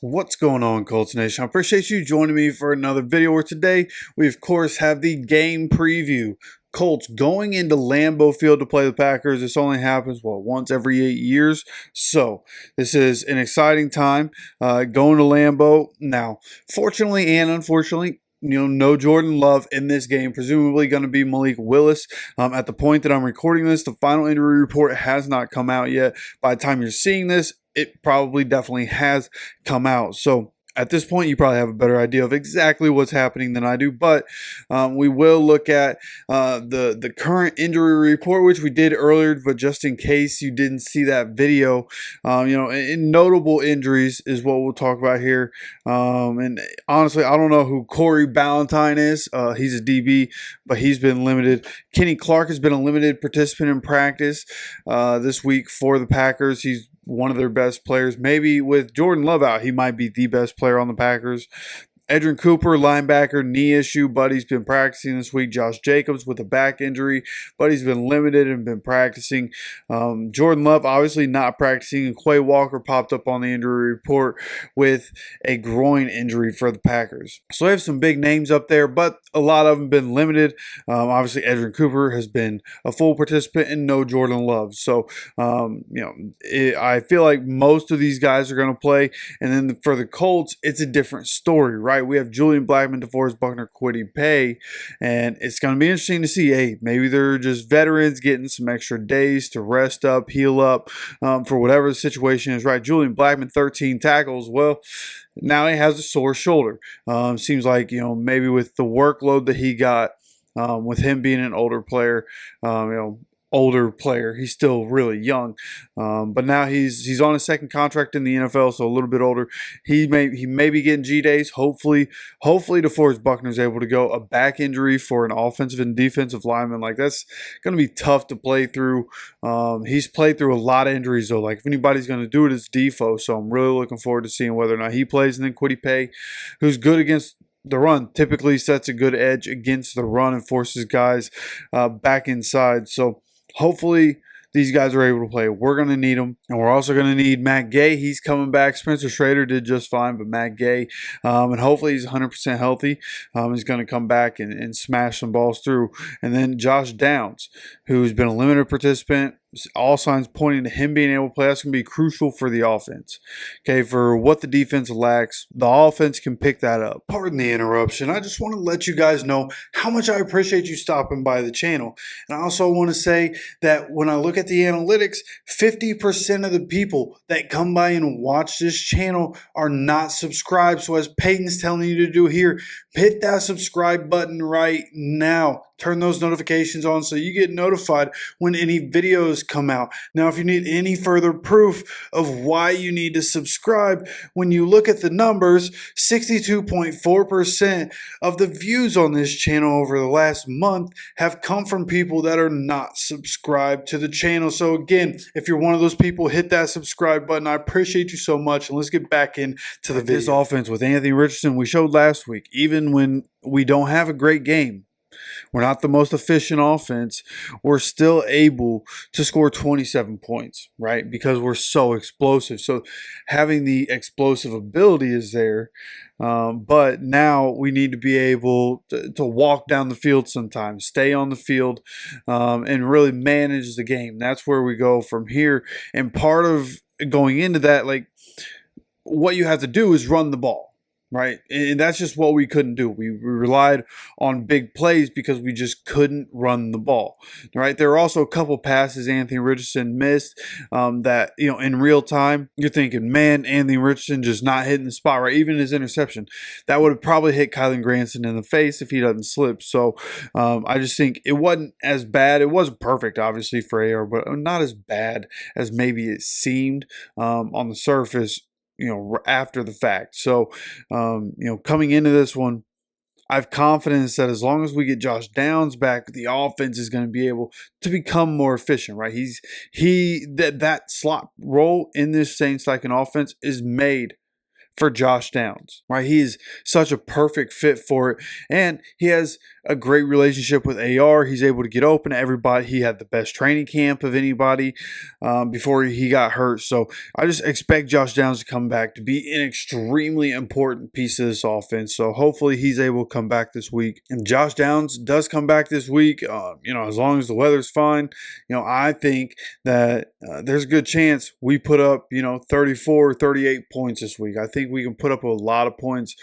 What's going on, Colts Nation? I appreciate you joining me for another video where today we, of course, have the game preview. Colts going into Lambeau Field to play the Packers. This only happens, once every 8 years. So this is an exciting time going to Lambeau. Now, fortunately and unfortunately, no Jordan Love in this game. Presumably going to be Malik Willis. At the point that I'm recording this, the final injury report has not come out yet. By the time you're seeing this, it probably definitely has come out. So at this point, you probably have a better idea of exactly what's happening than I do, but we will look at the current injury report, which we did earlier, but just in case you didn't see that video, in notable injuries is what we'll talk about here. And honestly, I don't know who Corey Ballantyne is. He's a DB, but he's been limited. Kenny Clark has been a limited participant in practice this week for the Packers. He's one of their best players. Maybe with Jordan Love out, he might be the best player on the Packers. Edrin Cooper, linebacker, knee issue. Buddy's been practicing this week. Josh Jacobs with a back injury. Buddy's been limited and been practicing. Jordan Love obviously not practicing. And Quay Walker popped up on the injury report with a groin injury for the Packers. So they have some big names up there, but a lot of them been limited. Obviously, Edrin Cooper has been a full participant and no Jordan Love. So, I feel like most of these guys are going to play. And then for the Colts, it's a different story, right? We have Julian Blackmon, DeForest Buckner, Kwity Paye, and it's going to be interesting to see, hey, maybe they're just veterans getting some extra days to rest up, heal up, for whatever the situation is, right? Julian Blackmon, 13 tackles. Well, now he has a sore shoulder. Seems like, maybe with the workload that he got, with him being an older player, he's still really young, but now he's on a second contract in the NFL, so a little bit older. He may be getting G days. Hopefully DeForest Buckner is able to go. A back injury for an offensive and defensive lineman, like, that's going to be tough to play through. He's played through a lot of injuries though. Like, if anybody's going to do it, it's Defoe. So I'm really looking forward to seeing whether or not he plays. And then Kwity Paye, who's good against the run, typically sets a good edge against the run and forces guys back inside. So hopefully these guys are able to play. We're going to need them. And we're also going to need Matt Gay. He's coming back. Spencer Schrader did just fine, but Matt Gay, and hopefully he's 100% healthy. He's going to come back and smash some balls through. And then Josh Downs, who's been a limited participant. All signs pointing to him being able to play. That's going to be crucial for the offense. Okay, for what the defense lacks, the offense can pick that up. Pardon the interruption. I just want to let you guys know how much I appreciate you stopping by the channel. And I also want to say that when I look at the analytics, 50% of the people that come by and watch this channel are not subscribed. So as Peyton's telling you to do here, hit that subscribe button right now. Turn those notifications on so you get notified when any videos come out. Now, if you need any further proof of why you need to subscribe, when you look at the numbers, 62.4% of the views on this channel over the last month have come from people that are not subscribed to the channel. So again, if you're one of those people, hit that subscribe button. I appreciate you so much. And let's get back into the video. This offense with Anthony Richardson, we showed last week, even when we don't have a great game, we're not the most efficient offense, we're still able to score 27 points, right? Because we're so explosive. So having the explosive ability is there, but now we need to be able to walk down the field sometimes, stay on the field, and really manage the game. That's where we go from here. And part of going into that, like, what you have to do is run the ball. Right. And that's just what we couldn't do. We relied on big plays because we just couldn't run the ball. Right. There are also a couple passes Anthony Richardson missed that, in real time, you're thinking, man, Anthony Richardson just not hitting the spot. Right. Even his interception that would have probably hit Kylan Granson in the face if he doesn't slip. So I just think it wasn't as bad. It wasn't perfect, obviously, for AR, but not as bad as maybe it seemed on the surface, after the fact. So, coming into this one, I have confidence that as long as we get Josh Downs back, the offense is going to be able to become more efficient, right? That slot role in this Saints like an offense is made for Josh Downs, right? He is such a perfect fit for it, and he has a great relationship with AR. He's able to get open to everybody. He had the best training camp of anybody before he got hurt. So I just expect Josh Downs to come back to be an extremely important piece of this offense. So hopefully he's able to come back this week. And Josh Downs does come back this week, as long as the weather's fine. I think that there's a good chance we put up, 34, 38 points this week. I think we can put up a lot of points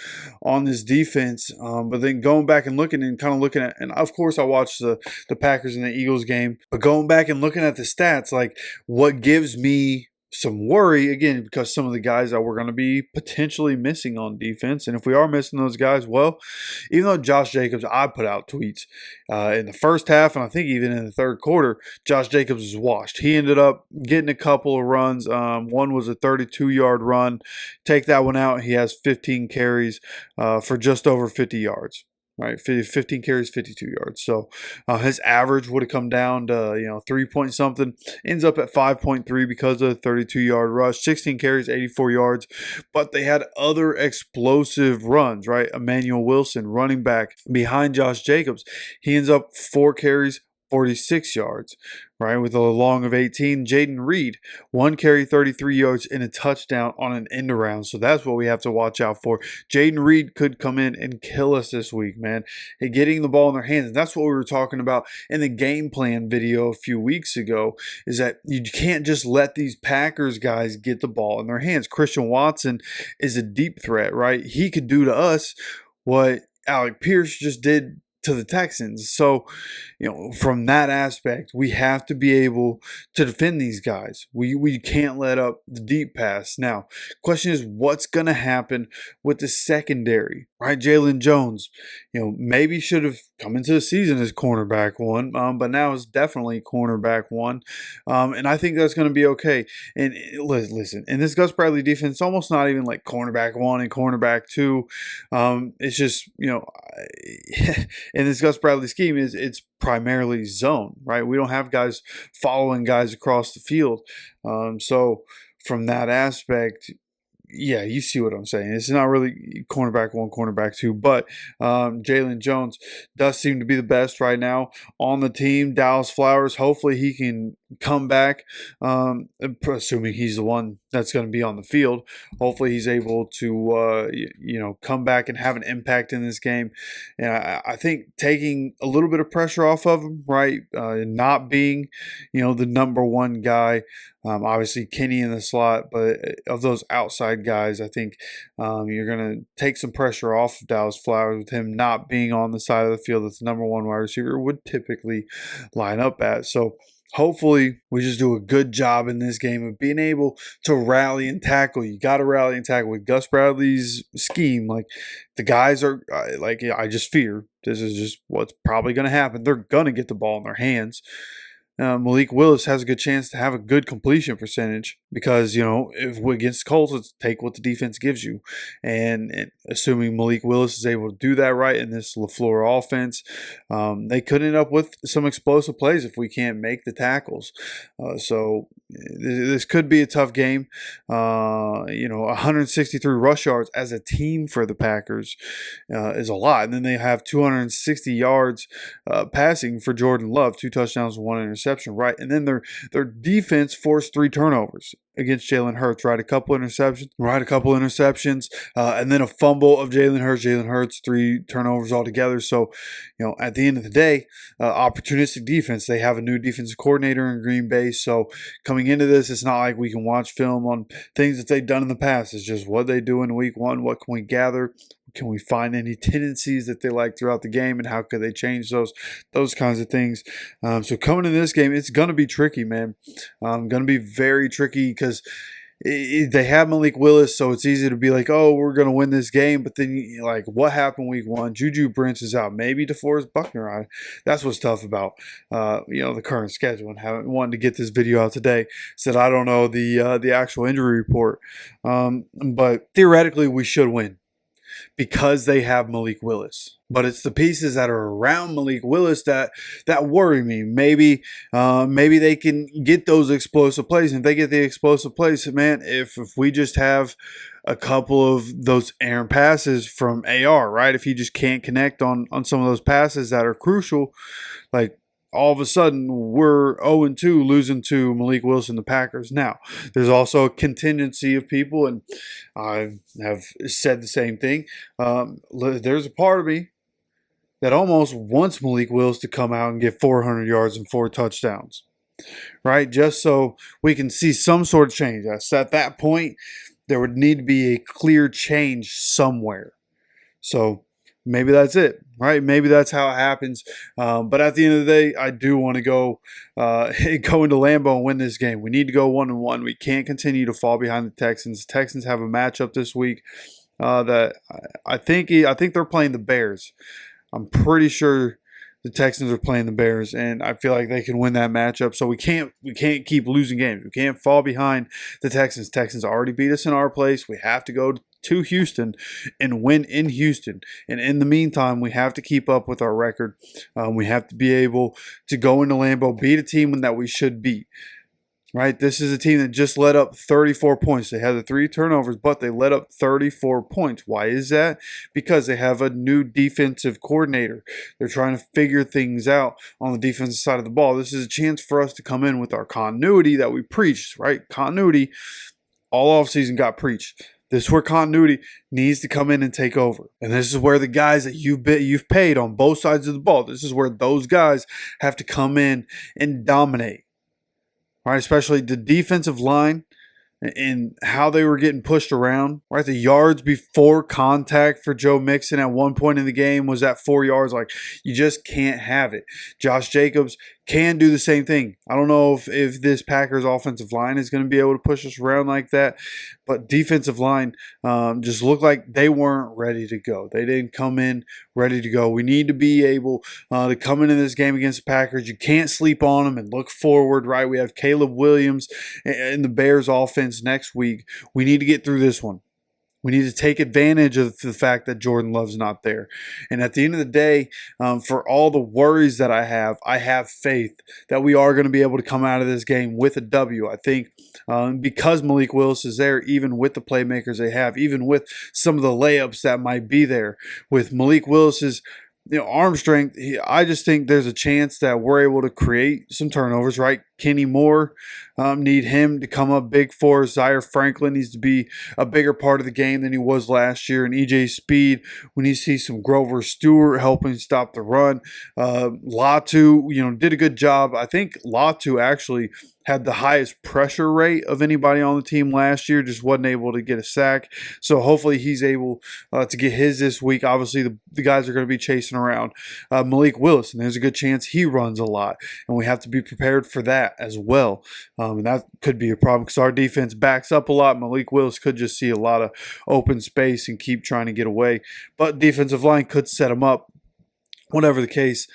on this defense. But then going back and looking at, and of course I watched the Packers and the Eagles game, but going back and looking at the stats, like what gives me some worry, again, because some of the guys that we're going to be potentially missing on defense. And if we are missing those guys, well, even though Josh Jacobs, I put out tweets in the first half, and I think even in the third quarter, Josh Jacobs was washed. He ended up getting a couple of runs. One was a 32-yard run. Take that one out, he has 15 carries for just over 50 yards. Right, 15 carries, 52 yards. So his average would have come down to 3 point something. Ends up at 5.3 because of the 32-yard rush. 16 carries, 84 yards. But they had other explosive runs. Right, Emmanuel Wilson, running back behind Josh Jacobs, he ends up 4 carries, 46 yards, right, with a long of 18. Jaden Reed, 1 carry, 33 yards, and a touchdown on an end around. So that's what we have to watch out for. Jaden Reed could come in and kill us this week, man. And getting the ball in their hands. And that's what we were talking about in the game plan video a few weeks ago, is that you can't just let these Packers guys get the ball in their hands. Christian Watson is a deep threat, right? He could do to us what Alec Pierce just did to the Texans. So, from that aspect, we have to be able to defend these guys. We can't let up the deep pass. Now, question is, what's going to happen with the secondary, right? Jalen Jones, maybe should have come into the season as cornerback one, but now it's definitely cornerback one. And I think that's going to be okay. And listen, in this Gus Bradley defense, it's almost not even like cornerback one and cornerback two. It's just, in this Gus Bradley scheme, it's primarily zone, right? We don't have guys following guys across the field. So from that aspect, yeah, you see what I'm saying. It's not really cornerback one, cornerback two, but Jalen Jones does seem to be the best right now on the team. Dallas Flowers, hopefully he can come back, assuming he's the one that's going to be on the field. Hopefully he's able to, come back and have an impact in this game. And I think taking a little bit of pressure off of him, right, not being, the number one guy. Obviously Kenny in the slot, but of those outside guys, I think you're going to take some pressure off of Dallas Flowers with him not being on the side of the field that the number one wide receiver would typically line up at. So hopefully we just do a good job in this game of being able to rally and tackle. You got to rally and tackle with Gus Bradley's scheme. Like, the guys are I just fear this is just what's probably going to happen. They're going to get the ball in their hands. Malik Willis has a good chance to have a good completion percentage because, if against Colts, it's take what the defense gives you. And assuming Malik Willis is able to do that right in this LaFleur offense, they could end up with some explosive plays if we can't make the tackles. So this could be a tough game. 163 rush yards as a team for the Packers is a lot. And then they have 260 yards passing for Jordan Love, 2 touchdowns and 1 interception, right? And then their defense forced 3 turnovers against Jalen Hurts, right? A couple interceptions, and then a fumble of Jalen Hurts. Jalen Hurts, 3 turnovers altogether. So, at the end of the day, opportunistic defense. They have a new defensive coordinator in Green Bay. So coming into this, it's not like we can watch film on things that they've done in the past. It's just what they do in week one. What can we gather? Can we find any tendencies that they like throughout the game, and how could they change those kinds of things? So coming in this game, it's going to be tricky, man. Going to be very tricky because they have Malik Willis, so it's easy to be like, oh, we're going to win this game. But then, what happened week one? Juju Brents is out. Maybe DeForest Buckner. That's what's tough about, the current schedule and having wanted to get this video out today. Said I don't know the actual injury report, but theoretically we should win. because they have Malik Willis. But it's the pieces that are around Malik Willis that worry me. Maybe they can get those explosive plays. And if they get the explosive plays, man, if we just have a couple of those errant passes from AR, right? If he just can't connect on some of those passes that are crucial, like all of a sudden we're 0-2 losing to Malik Willis and the Packers. Now, there's also a contingency of people, and I have said the same thing. There's a part of me that almost wants Malik Willis to come out and get 400 yards and 4 touchdowns, right? Just so we can see some sort of change. At that point, there would need to be a clear change somewhere. So maybe that's it, right? Maybe that's how it happens. But at the end of the day, I do want to go into Lambeau and win this game. We need to go 1-1. We can't continue to fall behind the Texans. The Texans have a matchup this week that I think they're playing the Bears. I'm pretty sure the Texans are playing the Bears, and I feel like they can win that matchup. So we can't keep losing games. We can't fall behind the Texans. Texans already beat us in our place. We have to go to Houston and win in Houston. And in the meantime, we have to keep up with our record. We have to be able to go into Lambeau, beat a team that we should beat. Right, this is a team that just let up 34 points. They had the 3 turnovers, but they let up 34 points. Why is that? Because they have a new defensive coordinator. They're trying to figure things out on the defensive side of the ball. This is a chance for us to come in with our continuity that we preached, right? Continuity all offseason got preached. This is where continuity needs to come in and take over. And this is where the guys that you've paid on both sides of the ball, this is where those guys have to come in and dominate. Right, especially the defensive line and how they were getting pushed around. Right, the yards before contact for Joe Mixon at one point in the game was at 4 yards. Like, you just can't have it. Josh Jacobs can do the same thing. I don't know if this Packers offensive line is going to be able to push us around like that, but defensive line just looked like they weren't ready to go. They didn't come in ready to go. We need to be able to come into this game against the Packers. You can't sleep on them and look forward, right? We have Caleb Williams and the Bears offense next week. We need to get through this one. We need to take advantage of the fact that Jordan Love's not there. And at the end of the day, for all the worries that I have faith that we are going to be able to come out of this game with a W. I think because Malik Willis is there, even with the playmakers they have, even with some of the layups that might be there, with Malik Willis's arm strength, I just think there's a chance that we're able to create some turnovers, right? Kenny Moore, need him to come up big for us. Zaire Franklin needs to be a bigger part of the game than he was last year. And EJ Speed, we need to see some Grover Stewart helping stop the run. Latu, did a good job. I think Latu actually had the highest pressure rate of anybody on the team last year, just wasn't able to get a sack. So hopefully he's able to get his this week. Obviously, the guys are going to be chasing around Malik Willis, and there's a good chance he runs a lot, and we have to be prepared for that as well. And that could be a problem because our defense backs up a lot. Malik Willis could just see a lot of open space and keep trying to get away, but defensive line could set him up. Whatever the case,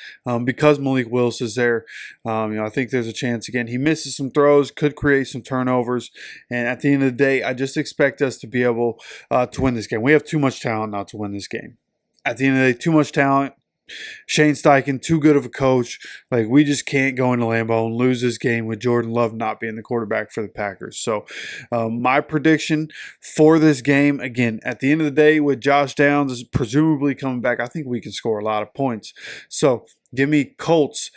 because Malik Willis is there, I think there's a chance. Again, he misses some throws, could create some turnovers, and at the end of the day, I just expect us to be able to win this game. We have too much talent not to win this game. At the end of the day, too much talent. Shane Steichen, too good of a coach. Like, we just can't go into Lambeau and lose this game with Jordan Love not being the quarterback for the Packers. So my prediction for this game, again, at the end of the day, with Josh Downs presumably coming back, I think we can score a lot of points. So give me Colts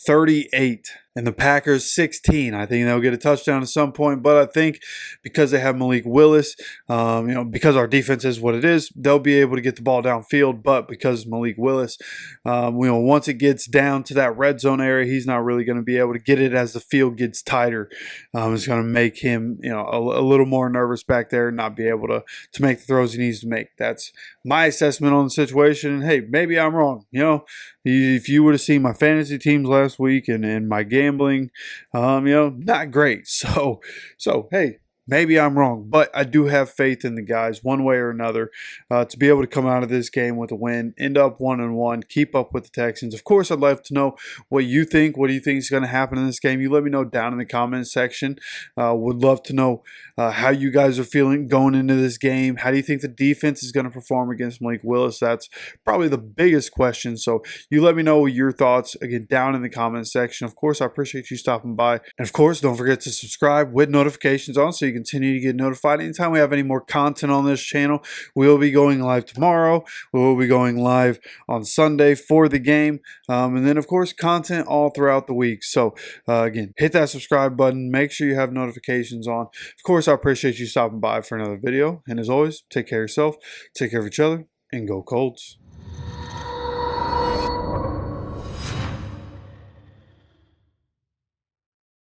38 and the Packers 16. I think they'll get a touchdown at some point, but I think because they have Malik Willis, because our defense is what it is, they'll be able to get the ball downfield. But because Malik Willis, once it gets down to that red zone area, he's not really going to be able to get it as the field gets tighter. It's going to make him, a little more nervous back there and not be able to make the throws he needs to make. That's my assessment on the situation. And hey, maybe I'm wrong. If you would have seen my fantasy teams last week and my gambling, not great. So hey, Maybe I'm wrong, but I do have faith in the guys one way or another to be able to come out of this game with a win, end up 1-1, keep up with the Texans. Of course, I'd love to know what you think. What do you think is going to happen in this game? You let me know down in the comments section. Would love to know how you guys are feeling going into this game. How do you think the defense is going to perform against Malik Willis? That's probably the biggest question. So you let me know your thoughts again down in the comments section. Of course, I appreciate you stopping by. And of course, don't forget to subscribe with notifications on so you can continue to get notified anytime we have any more content on this channel. We will be going live tomorrow. We will be going live on Sunday for the game. And then, of course, content all throughout the week. So, again, hit that subscribe button. Make sure you have notifications on. Of course, I appreciate you stopping by for another video. And as always, take care of yourself, take care of each other, and go Colts.